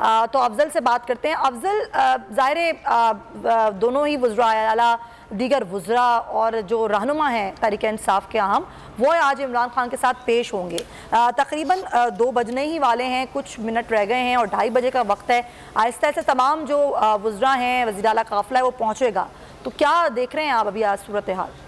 तो अफजल से बात करते हैं। अफजल, ज़ाहिर दोनों ही वज़रा आला, दीगर वज़रा और जो रहनुमा हैं तहरीक इंसाफ के अहम, वो आज इमरान खान के साथ पेश होंगे। तकरीबन 2 बजने ही वाले हैं, कुछ मिनट रह गए हैं और 2:30 बजे का वक्त है। आहिस्ता आहिस्ता तमाम जो वज़रा हैं, वज़ीर आला काफ़िला है, वो पहुँचेगा। तो क्या देख रहे हैं आप अभी आज सूरत हाल?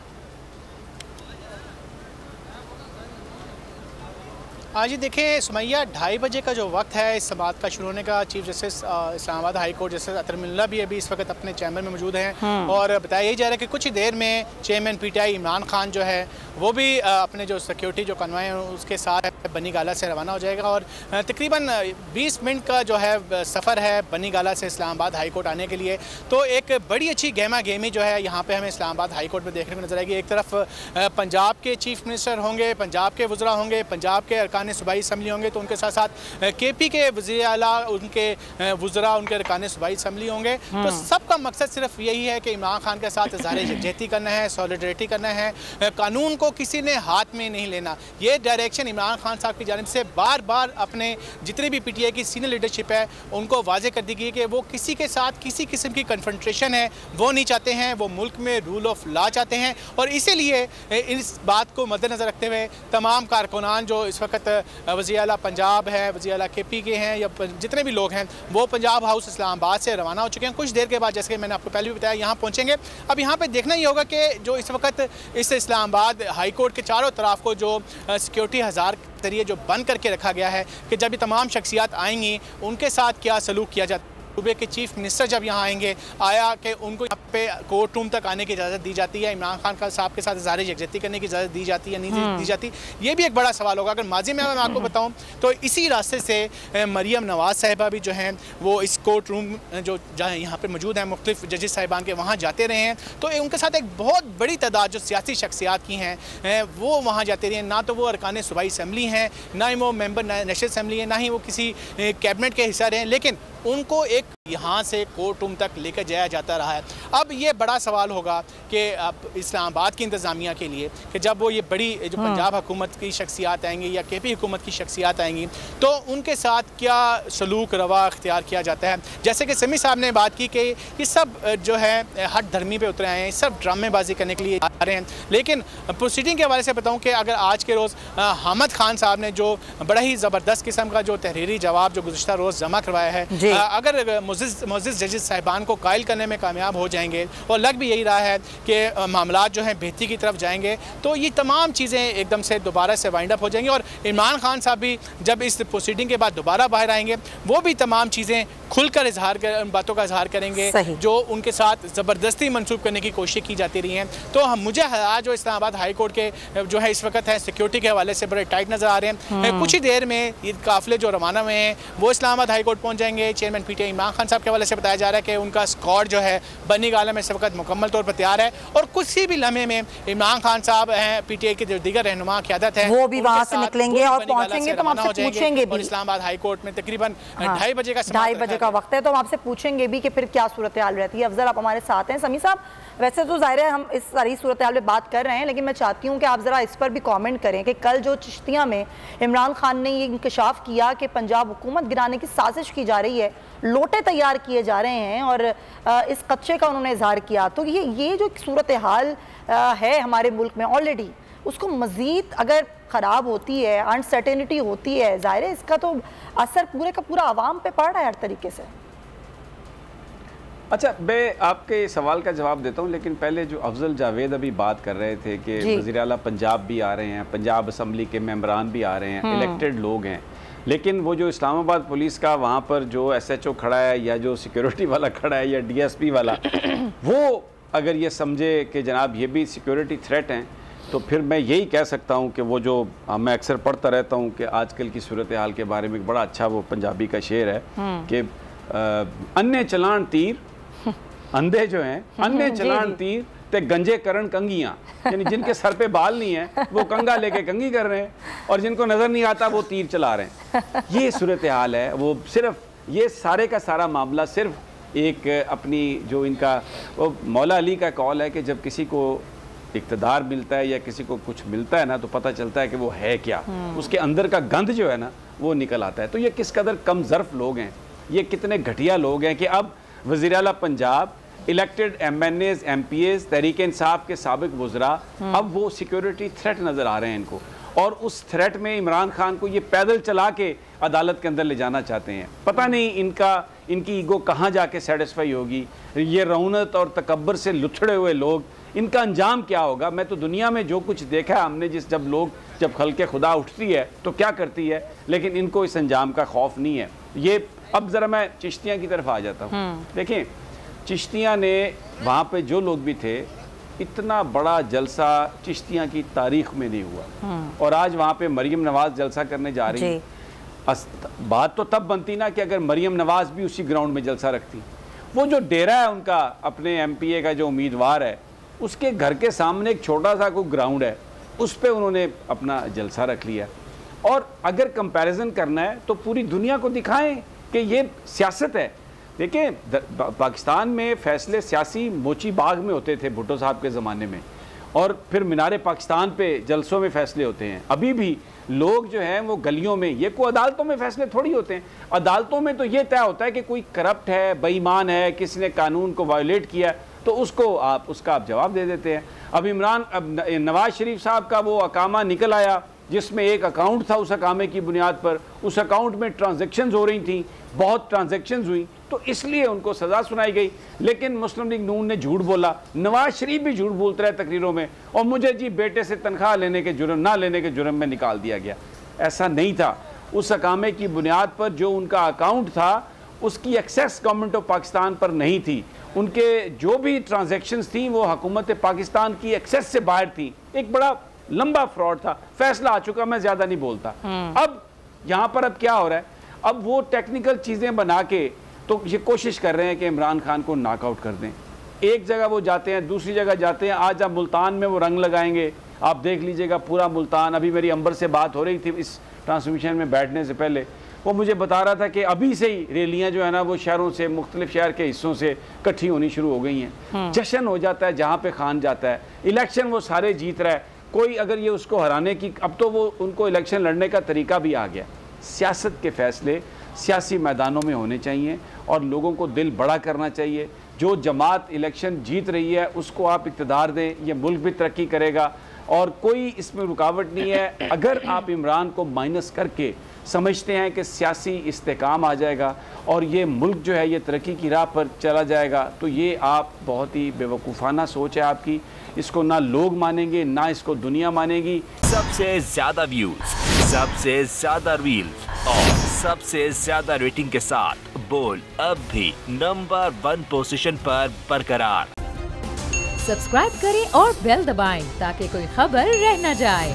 हाँ जी, देखें सुमैया, 2:30 बजे का जो वक्त है इस समाअत का शुरू होने का, chief justice Islamabad high court justice Athar Minallah भी अभी इस वक्त अपने चैम्बर में मौजूद हैं और बताया यही जा रहा है कि कुछ ही देर में चेयरमैन PTI इमरान खान जो है वो भी अपने जो सिक्योरिटी जो कन्वॉय है उसके साथ बनी गाला से रवाना हो जाएगा और तकरीबन 20 मिनट का जो है सफ़र है बनी गाला से इस्लामाबाद हाई कोर्ट आने के लिए। तो एक बड़ी अच्छी गहमा गहमी जो है यहाँ पे हमें इस्लामाबाद हाई कोर्ट में देखने को नजर आएगी। एक तरफ पंजाब के चीफ मिनिस्टर होंगे, पंजाब के वज़रा होंगे, पंजाब के अरकान सूबाई असम्बली होंगे, तो उनके साथ साथ KP के वज़ीर आला, उनके वज़रा, उनके अरकान सूबाई असम्बली होंगे। तो सबका मकसद सिर्फ यही है कि इमरान खान के साथ इज़हार यकजहती करना है, सॉलिडरिटी करना है, कानून को किसी ने हाथ में नहीं लेना। ये डायरेक्शन इमरान खान साहब की जानिब से बार बार अपने जितने भी PTI की सीनियर लीडरशिप है उनको वाजे कर दी गई कि वो किसी के साथ किसी किस्म की कन्फ्रंटेशन है वो नहीं चाहते हैं, वो मुल्क में रूल ऑफ लॉ चाहते हैं। और इसीलिए इस बात को मद्देनज़र रखते हुए तमाम कारकुनान जो इस वक्त वज़ीर आला पंजाब है, वज़ीर आला KP के हैं या जितने भी लोग हैं वो पंजाब हाउस इस्लामाबाद से रवाना हो चुके हैं। कुछ देर के बाद, जैसे कि मैंने आपको पहले भी बताया, यहाँ पहुँचेंगे। अब यहाँ पर देखना ये होगा कि जो इस वक्त इस इस्लामाबाद हाई कोर्ट के चारों तरफ को जो सिक्योरिटी हजार जरिए जो बंद करके रखा गया है कि जब ये तमाम शख्सियात आएंगी उनके साथ क्या सलूक किया जाता है। सूबे के चीफ मिनिस्टर जब यहाँ आएंगे, आया कि उनको यहाँ पे कोर्ट रूम तक आने की इजाज़त दी जाती है, इमरान खान साहब के साथ इज़हार यकजहती करने की इजाज़त दी जाती है, नहीं दी जाती, ये भी एक बड़ा सवाल होगा। अगर माजी में मैं आपको बताऊँ तो इसी रास्ते से मरियम नवाज़ साहिबा भी जो हैं वो इस कोर्ट रूम जो जहाँ यहाँ पर मौजूद हैं मुख्तलिफ जजेस साहिबान के, वहाँ जाते रहे हैं। तो उनके साथ एक बहुत बड़ी तादाद जो सियासी शख्सियात की हैं वो वहाँ जाते रहे हैं। ना तो वो अरकान सूबाई असम्बली हैं, ना ही वो मेंबर नेशनल असम्बली हैं, ना ही वो किसी कैबिनेट के हिस्सा रहे हैं, लेकिन उनको एक यहाँ से कोर्ट रूम तक लेकर जाया जाता रहा है। अब ये बड़ा सवाल होगा कि अब इस्लामाबाद की इंतज़ामिया के लिए कि जब वो ये बड़ी जो पंजाब हुकूमत की शख्सियात आएंगी या KP हुकूमत की शख्सियात आएंगी तो उनके साथ क्या सलूक रवा अख्तियार किया जाता है। जैसे कि समी साहब ने बात की कि ये सब जो है हट धर्मी पे उतरे हैं, सब ड्रामेबाजी करने के लिए आ रहे हैं। लेकिन प्रोसीडिंग के हवाले से बताऊँ कि अगर आज के रोज़ हामिद खान साहब ने जो बड़ा ही ज़बरदस्त किस्म का जो तहरीरी जवाब जो गुज़िश्ता रोज़ जमा करवाया है, अगर मुअज़्ज़िज़ जजेस साहिबान को कायल करने में कामयाब हो जाएंगे और लग भी यही रहा है कि मामलात जो हैं बेहतरी की तरफ जाएंगे, तो ये तमाम चीज़ें एकदम से दोबारा से वाइंड अप हो जाएंगी। और इमरान खान साहब भी जब इस प्रोसीडिंग के बाद दोबारा बाहर आएंगे वो भी तमाम चीज़ें खुलकर बातों का इजहार करेंगे जो उनके साथ ज़बरदस्ती मनसूब करने की कोशिश की जाती रही हैं। तो मुझे आज जो इस्लामाबाद हाई कोर्ट के जो है इस वक्त है सिक्योरिटी के हवाले से बड़े टाइट नज़र आ रहे हैं। कुछ ही देर में ये काफ़िले जो रवाना हुए हैं वो इस्लामाबाद हाई कोर्ट पहुँच जाएंगे। चेयरमैन PTI इमरान खान साहब के हवाले से बताया जा रहा है कि उनका स्क्वाड जो है बनी गाला में इस वक्त मुकम्मल तौर पर तैयार है और कुछ ही भी लम्हे में इमरान खान साहब हैं, PTI के जो दीगर रहनुमा क़यादत है वो भी वहाँ से निकलेंगे और पहुँचेंगे। तो हम आपसे पूछेंगे भी, इस्लामाबाद हाई कोर्ट में तकरीबन 2:30 बजे का 2:30 बजे का वक्त है, तो हम आपसे पूछेंगे भी कि फिर क्या सूरत हाल रहती है। अफजल, आप हमारे साथ हैं। समी साहब, वैसे तो ज़ाहिर है हम इस सारी सूरत हाल में बात कर रहे हैं, लेकिन मैं चाहती हूँ कि आप ज़रा इस पर भी कमेंट करें कि कल जो चिश्तिया में इमरान खान ने ये इंकशाफ किया कि पंजाब हुकूमत गिराने की साजिश की जा रही है, लोटे तैयार किए जा रहे हैं और इस कच्चे का उन्होंने इजहार किया, तो ये जो सूरत हाल है हमारे मुल्क में ऑलरेडी, उसको मज़ीद अगर ख़राब होती है, अनसर्टेनिटी होती है, ज़ाहिर है इसका तो असर पूरे का पूरा आवाम पे पड़ रहा है हर तरीके से। अच्छा, मैं आपके सवाल का जवाब देता हूँ, लेकिन पहले जो अफजल जावेद अभी बात कर रहे थे कि वज़ीर आला पंजाब भी आ रहे हैं, पंजाब असम्बली के मेंबरान भी आ रहे हैं, इलेक्टेड लोग हैं, लेकिन वो जो इस्लामाबाद पुलिस का वहाँ पर जो SHO खड़ा है या जो सिक्योरिटी वाला खड़ा है या DSP वाला वो अगर ये समझे कि जनाब ये भी सिक्योरिटी थ्रेट हैं, तो फिर मैं यही कह सकता हूँ कि वो जो मैं अक्सर पढ़ता रहता हूँ कि आजकल की सूरत हाल के बारे में बड़ा अच्छा वो पंजाबी का शेर है कि अन्य चलान तीर, अंधे जो हैं अन्य चलान तीर ते गंजे करण कंगियाँ, यानी जिनके सर पे बाल नहीं है वो कंगा लेके कंगी कर रहे हैं और जिनको नज़र नहीं आता वो तीर चला रहे हैं। ये सूरत हाल है। वो सिर्फ ये सारे का सारा मामला सिर्फ एक अपनी जो इनका वो मौला अली का कौल है कि जब किसी को इक़्तिदार मिलता है या किसी को कुछ मिलता है ना तो पता चलता है कि वो है क्या, उसके अंदर का गंध जो है ना वो निकल आता है। तो ये किस कदर कम ज़र्फ़ लोग हैं ये कितने घटिया लोग हैं कि अब वज़ीर आला Punjab, elected MNAs, MPAs, Tehreek Insaf के साबिक वज़रा, अब वो सिक्योरिटी थ्रेट नज़र आ रहे हैं इनको, और उस थ्रेट में इमरान खान को ये पैदल चला के अदालत के अंदर ले जाना चाहते हैं। पता नहीं इनकी ईगो कहाँ जाके सेटिस्फाई होगी। ये रौनत और तकब्बर से लुथड़े हुए लोग, इनका अंजाम क्या होगा। मैं तो दुनिया में जो कुछ देखा है हमने, जब खल्के खुदा उठती है तो क्या करती है, लेकिन इनको इस अंजाम का खौफ नहीं है। ये अब ज़रा मैं चिश्तियाँ की तरफ आ जाता हूँ। देखें, चिश्तियाँ ने वहाँ पे जो लोग भी थे, इतना बड़ा जलसा चिश्तियाँ की तारीख में नहीं हुआ, और आज वहाँ पे मरियम नवाज जलसा करने जा रही है। बात तो तब बनती ना कि अगर मरियम नवाज भी उसी ग्राउंड में जलसा रखती। वो जो डेरा है उनका, अपने MPA का जो उम्मीदवार है, उसके घर के सामने एक छोटा सा कोई ग्राउंड है, उस पर उन्होंने अपना जलसा रख लिया। और अगर कंपैरिजन करना है तो पूरी दुनिया को दिखाएं कि ये सियासत है। देखिए, पाकिस्तान में फैसले सियासी मोची बाग में होते थे भुट्टो साहब के ज़माने में, और फिर मीनारे पाकिस्तान पे जलसों में फैसले होते हैं। अभी भी लोग जो हैं वो गलियों में, ये कोई अदालतों में फैसले थोड़ी होते हैं। अदालतों में तो ये तय होता है कि कोई करप्ट है, बेईमान है, किसी ने कानून को वायोलेट किया, तो उसका आप जवाब दे देते हैं। अब नवाज शरीफ साहब का वो अकामा निकल आया जिसमें एक अकाउंट था, उस अकामे की बुनियाद पर उस अकाउंट में ट्रांजैक्शंस हो रही थी, बहुत ट्रांजैक्शंस हुई, तो इसलिए उनको सज़ा सुनाई गई। लेकिन मुस्लिम लीग नून ने झूठ बोला, नवाज शरीफ भी झूठ बोलते रहे तकरीरों में, और मुझे जी बेटे से तनख्वाह लेने के जुर्म ना लेने के जुर्म में निकाल दिया गया। ऐसा नहीं था। उस अकामे की बुनियाद पर जो उनका अकाउंट था उसकी एक्सेस गवर्नमेंट ऑफ पाकिस्तान पर नहीं थी। उनके जो भी ट्रांजैक्शंस थी वो हुकूमत पाकिस्तान की एक्सेस से बाहर थी। एक बड़ा लंबा फ्रॉड था, फैसला आ चुका, मैं ज़्यादा नहीं बोलता। अब यहाँ पर अब क्या हो रहा है, अब वो टेक्निकल चीज़ें बना के तो ये कोशिश कर रहे हैं कि इमरान खान को नॉकआउट कर दें। एक जगह वो जाते हैं, दूसरी जगह जाते हैं। आज आप मुल्तान में वो रंग लगाएंगे, आप देख लीजिएगा पूरा मुल्तान। अभी मेरी अंबर से बात हो रही थी इस ट्रांसमिशन में बैठने से पहले, वो मुझे बता रहा था कि अभी से ही रैलियाँ जो है ना वो शहरों से, मुख्तलिफ शहर के हिस्सों से इकट्ठी होनी शुरू हो गई हैं। जश्न हो जाता है जहाँ पे खान जाता है। इलेक्शन वो सारे जीत रहा है, कोई अगर ये उसको हराने की, अब तो वो उनको इलेक्शन लड़ने का तरीका भी आ गया। सियासत के फैसले सियासी मैदानों में होने चाहिए और लोगों को दिल बड़ा करना चाहिए। जो जमात इलेक्शन जीत रही है उसको आप इक़्तिदार दें, ये मुल्क भी तरक्की करेगा और कोई इसमें रुकावट नहीं है। अगर आप इमरान को माइनस करके समझते हैं कि सियासी इस्तेकाम आ जाएगा और ये मुल्क जो है ये तरक्की की राह पर चला जाएगा, तो ये आप बहुत ही बेवकूफ़ाना सोच है आपकी। इसको ना लोग मानेंगे ना इसको दुनिया मानेगी। सबसे ज़्यादा व्यूज, सबसे ज़्यादा रील्स और सबसे ज़्यादा रेटिंग के साथ बोल अब भी नंबर 1 पोजीशन पर बरकरार। सब्सक्राइब करें और बेल दबाएं ताकि कोई खबर रह न जाए।